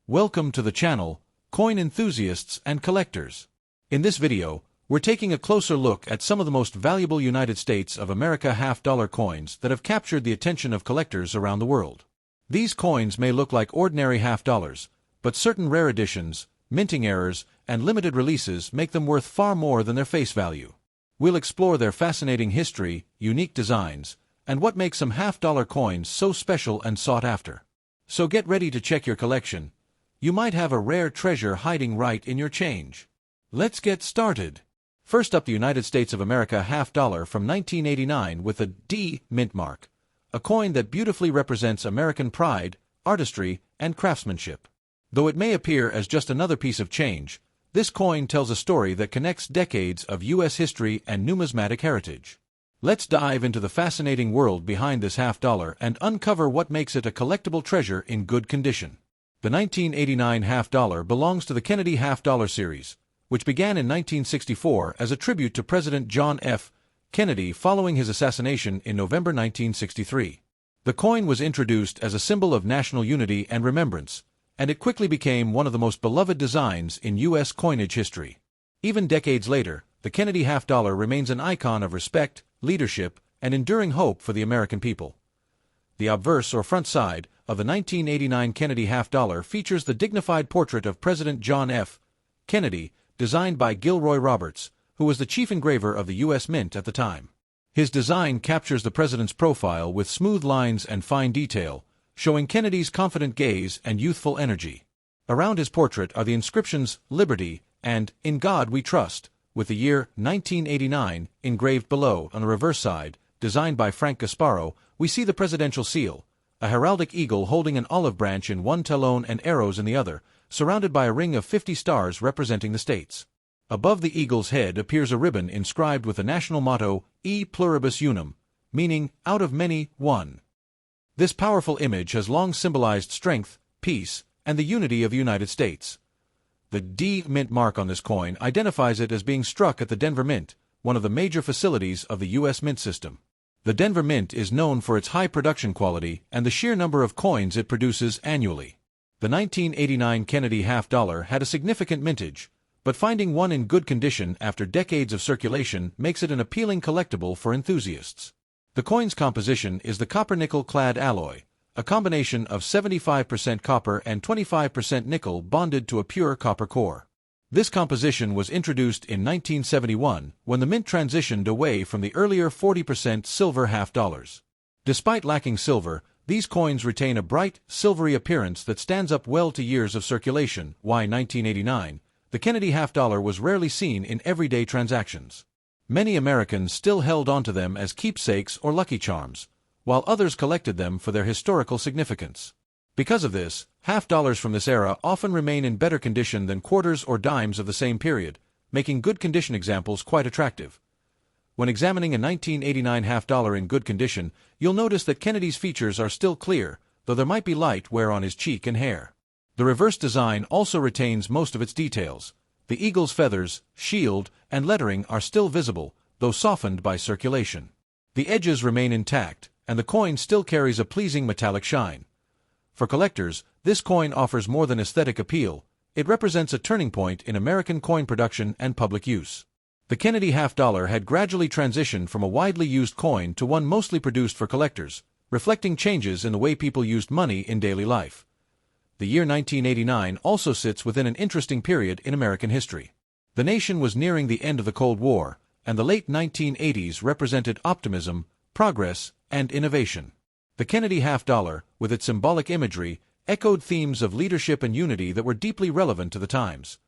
Welcome to the channel, Coin Enthusiasts and Collectors. In this video, we're taking a closer look at some of the most valuable United States of America half-dollar coins that have captured the attention of collectors around the world. These coins may look like ordinary half-dollars, but certain rare editions, minting errors, and limited releases make them worth far more than their face value. We'll explore their fascinating history, unique designs, and what makes some half-dollar coins so special and sought after. So get ready to check your collection. You might have a rare treasure hiding right in your change. Let's get started. First up, the United States of America half-dollar from 1989 with a D mint mark, a coin that beautifully represents American pride, artistry, and craftsmanship. Though it may appear as just another piece of change, this coin tells a story that connects decades of U.S. history and numismatic heritage. Let's dive into the fascinating world behind this half-dollar and uncover what makes it a collectible treasure in good condition. The 1989 half-dollar belongs to the Kennedy half-dollar series, which began in 1964 as a tribute to President John F. Kennedy following his assassination in November 1963. The coin was introduced as a symbol of national unity and remembrance, and it quickly became one of the most beloved designs in U.S. coinage history. Even decades later, the Kennedy half-dollar remains an icon of respect, leadership, and enduring hope for the American people. The obverse or front side of the 1989 Kennedy half-dollar features the dignified portrait of President John F. Kennedy, designed by Gilroy Roberts, who was the chief engraver of the U.S. Mint at the time. His design captures the president's profile with smooth lines and fine detail, showing Kennedy's confident gaze and youthful energy. Around his portrait are the inscriptions "Liberty" and "In God We Trust," with the year 1989 engraved below. On the reverse side, designed by Frank Gasparo, we see the presidential seal, a heraldic eagle holding an olive branch in one talon and arrows in the other, surrounded by a ring of 50 stars representing the states. Above the eagle's head appears a ribbon inscribed with the national motto, E pluribus unum, meaning, out of many, one. This powerful image has long symbolized strength, peace, and the unity of the United States. The D mint mark on this coin identifies it as being struck at the Denver Mint, one of the major facilities of the U.S. Mint system. The Denver Mint is known for its high production quality and the sheer number of coins it produces annually. The 1989 Kennedy half-dollar had a significant mintage, but finding one in good condition after decades of circulation makes it an appealing collectible for enthusiasts. The coin's composition is the copper-nickel-clad alloy, a combination of 75% copper and 25% nickel bonded to a pure copper core. This composition was introduced in 1971 when the mint transitioned away from the earlier 40% silver half-dollars. Despite lacking silver, these coins retain a bright, silvery appearance that stands up well to years of circulation. Why 1989? The Kennedy half-dollar was rarely seen in everyday transactions. Many Americans still held onto them as keepsakes or lucky charms, while others collected them for their historical significance. Because of this, half-dollars from this era often remain in better condition than quarters or dimes of the same period, making good condition examples quite attractive. When examining a 1989 half-dollar in good condition, you'll notice that Kennedy's features are still clear, though there might be light wear on his cheek and hair. The reverse design also retains most of its details. The eagle's feathers, shield, and lettering are still visible, though softened by circulation. The edges remain intact, and the coin still carries a pleasing metallic shine. For collectors, this coin offers more than aesthetic appeal. It represents a turning point in American coin production and public use. The Kennedy half-dollar had gradually transitioned from a widely used coin to one mostly produced for collectors, reflecting changes in the way people used money in daily life. The year 1989 also sits within an interesting period in American history. The nation was nearing the end of the Cold War, and the late 1980s represented optimism, progress, and innovation. The Kennedy half-dollar, with its symbolic imagery, echoed themes of leadership and unity that were deeply relevant to the times.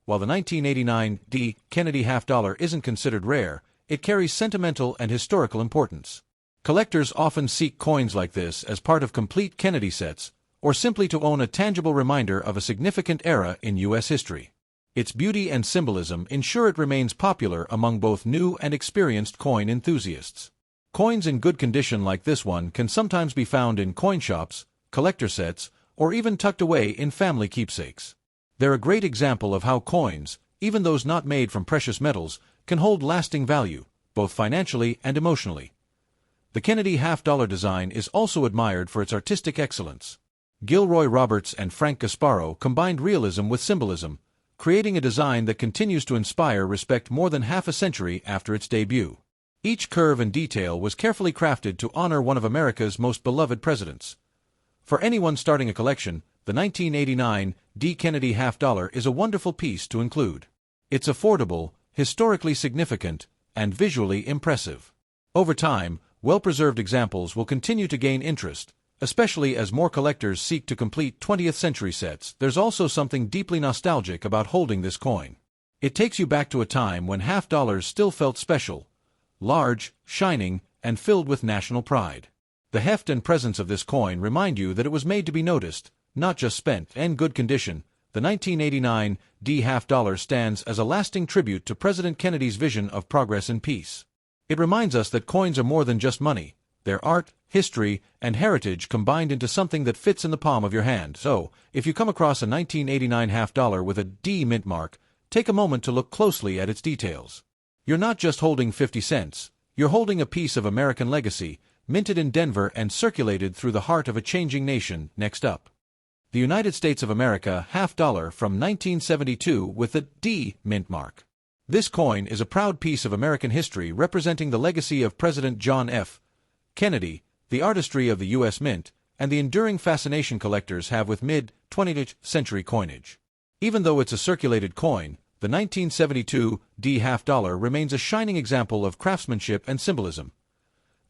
While the 1989 D Kennedy half-dollar isn't considered rare, it carries sentimental and historical importance. Collectors often seek coins like this as part of complete Kennedy sets, or simply to own a tangible reminder of a significant era in U.S. history. Its beauty and symbolism ensure it remains popular among both new and experienced coin enthusiasts. Coins in good condition like this one can sometimes be found in coin shops, collector sets, or even tucked away in family keepsakes. They're a great example of how coins, even those not made from precious metals, can hold lasting value, both financially and emotionally. The Kennedy half-dollar design is also admired for its artistic excellence. Gilroy Roberts and Frank Gasparro combined realism with symbolism, creating a design that continues to inspire respect more than half a century after its debut. Each curve and detail was carefully crafted to honor one of America's most beloved presidents. For anyone starting a collection, the 1989 D. Kennedy half-dollar is a wonderful piece to include. It's affordable, historically significant, and visually impressive. Over time, well-preserved examples will continue to gain interest, especially as more collectors seek to complete 20th century sets. There's also something deeply nostalgic about holding this coin. It takes you back to a time when half-dollars still felt special, large, shining, and filled with national pride. The heft and presence of this coin remind you that it was made to be noticed, not just spent. In good condition, the 1989 D half-dollar stands as a lasting tribute to President Kennedy's vision of progress and peace. It reminds us that coins are more than just money. They're art, history, and heritage combined into something that fits in the palm of your hand. So, if you come across a 1989 half-dollar with a D mint mark, take a moment to look closely at its details. You're not just holding 50 cents, you're holding a piece of American legacy, minted in Denver and circulated through the heart of a changing nation. Next up, the United States of America half-dollar from 1972 with the D mint mark. This coin is a proud piece of American history representing the legacy of President John F. Kennedy, the artistry of the U.S. Mint, and the enduring fascination collectors have with mid-20th century coinage. Even though it's a circulated coin, the 1972 D half-dollar remains a shining example of craftsmanship and symbolism.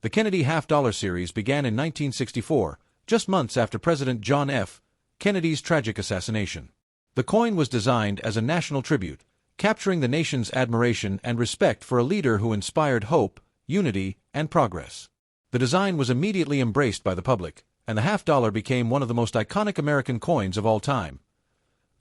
The Kennedy half-dollar series began in 1964, just months after President John F. Kennedy's tragic assassination. The coin was designed as a national tribute, capturing the nation's admiration and respect for a leader who inspired hope, unity, and progress. The design was immediately embraced by the public, and the half-dollar became one of the most iconic American coins of all time.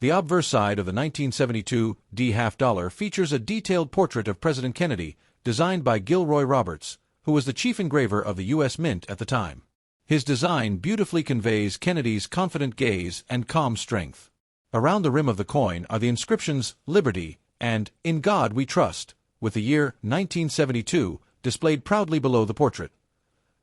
The obverse side of the 1972 D half-dollar features a detailed portrait of President Kennedy, designed by Gilroy Roberts, who was the chief engraver of the U.S. Mint at the time. His design beautifully conveys Kennedy's confident gaze and calm strength. Around the rim of the coin are the inscriptions "Liberty" and "In God We Trust," with the year 1972 displayed proudly below the portrait.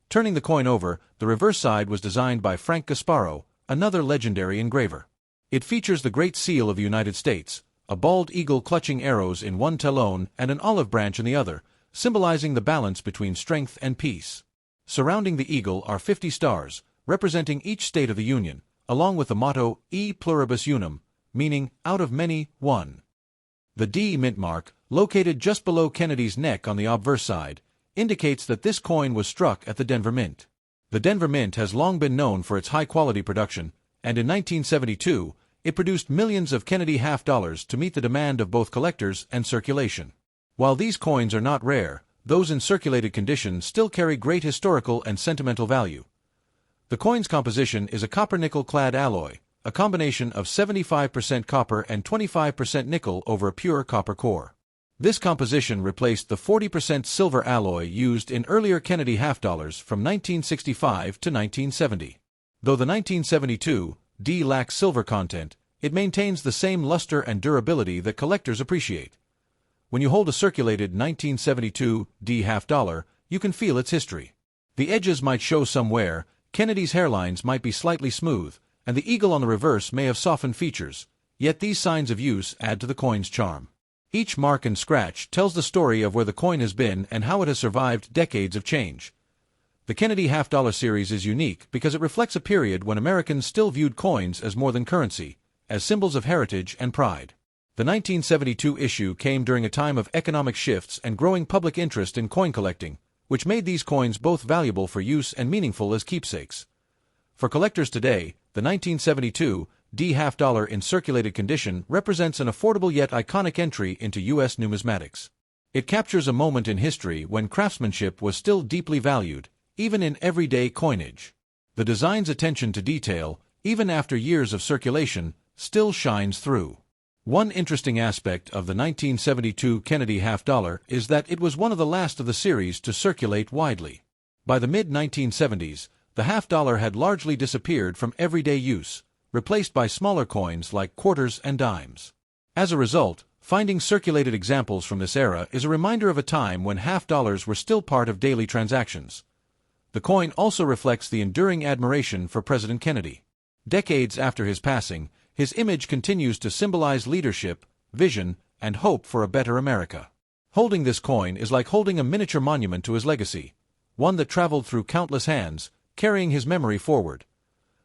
Turning the coin over, the reverse side was designed by Frank Gasparro, another legendary engraver. It features the Great Seal of the United States, a bald eagle clutching arrows in one talon and an olive branch in the other, symbolizing the balance between strength and peace. Surrounding the eagle are 50 stars, representing each state of the Union, along with the motto E Pluribus Unum, meaning out of many, one. The D mint mark, located just below Kennedy's neck on the obverse side, indicates that this coin was struck at the Denver Mint. The Denver Mint has long been known for its high-quality production, and in 1972, it produced millions of Kennedy half-dollars to meet the demand of both collectors and circulation. While these coins are not rare, those in circulated condition still carry great historical and sentimental value. The coin's composition is a copper-nickel-clad alloy, a combination of 75% copper and 25% nickel over a pure copper core. This composition replaced the 40% silver alloy used in earlier Kennedy half-dollars from 1965 to 1970. Though the 1972 D lacks silver content, it maintains the same luster and durability that collectors appreciate. When you hold a circulated 1972 D half-dollar, you can feel its history. The edges might show some wear, Kennedy's hairlines might be slightly smooth, and the eagle on the reverse may have softened features, yet these signs of use add to the coin's charm. Each mark and scratch tells the story of where the coin has been and how it has survived decades of change. The Kennedy half-dollar series is unique because it reflects a period when Americans still viewed coins as more than currency, as symbols of heritage and pride. The 1972 issue came during a time of economic shifts and growing public interest in coin collecting, which made these coins both valuable for use and meaningful as keepsakes. For collectors today, the 1972 D half-dollar in circulated condition represents an affordable yet iconic entry into U.S. numismatics. It captures a moment in history when craftsmanship was still deeply valued, even in everyday coinage. The design's attention to detail, even after years of circulation, still shines through. One interesting aspect of the 1972 Kennedy half-dollar is that it was one of the last of the series to circulate widely. By the mid-1970s, the half-dollar had largely disappeared from everyday use, replaced by smaller coins like quarters and dimes. As a result, finding circulated examples from this era is a reminder of a time when half-dollars were still part of daily transactions. The coin also reflects the enduring admiration for President Kennedy. Decades after his passing, his image continues to symbolize leadership, vision, and hope for a better America. Holding this coin is like holding a miniature monument to his legacy, one that traveled through countless hands, carrying his memory forward.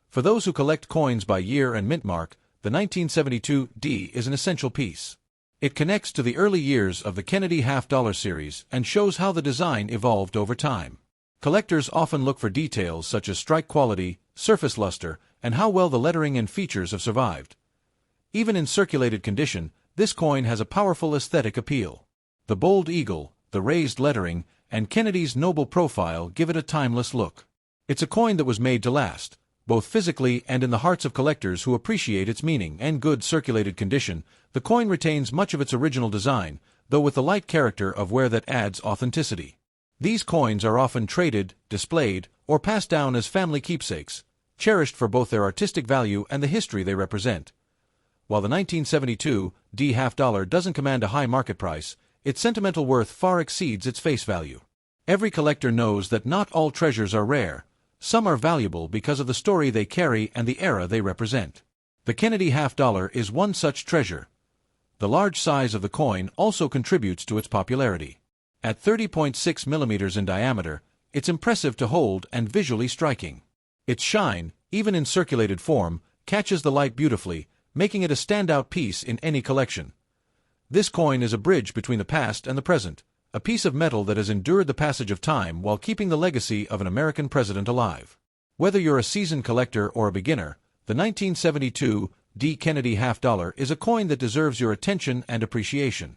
For those who collect coins by year and mint mark, the 1972 D is an essential piece. It connects to the early years of the Kennedy half-dollar series and shows how the design evolved over time. Collectors often look for details such as strike quality, surface luster, and how well the lettering and features have survived. Even in circulated condition, this coin has a powerful aesthetic appeal. The bold eagle, the raised lettering, and Kennedy's noble profile give it a timeless look. It's a coin that was made to last, both physically and in the hearts of collectors who appreciate its meaning and good circulated condition. The coin retains much of its original design, though with the light character of wear that adds authenticity. These coins are often traded, displayed, or passed down as family keepsakes, cherished for both their artistic value and the history they represent. While the 1972 D half-dollar doesn't command a high market price, its sentimental worth far exceeds its face value. Every collector knows that not all treasures are rare. Some are valuable because of the story they carry and the era they represent. The Kennedy half-dollar is one such treasure. The large size of the coin also contributes to its popularity. At 30.6 millimeters in diameter, it's impressive to hold and visually striking. Its shine, even in circulated form, catches the light beautifully, making it a standout piece in any collection. This coin is a bridge between the past and the present, a piece of metal that has endured the passage of time while keeping the legacy of an American president alive. Whether you're a seasoned collector or a beginner, the 1972 D Kennedy half-dollar is a coin that deserves your attention and appreciation.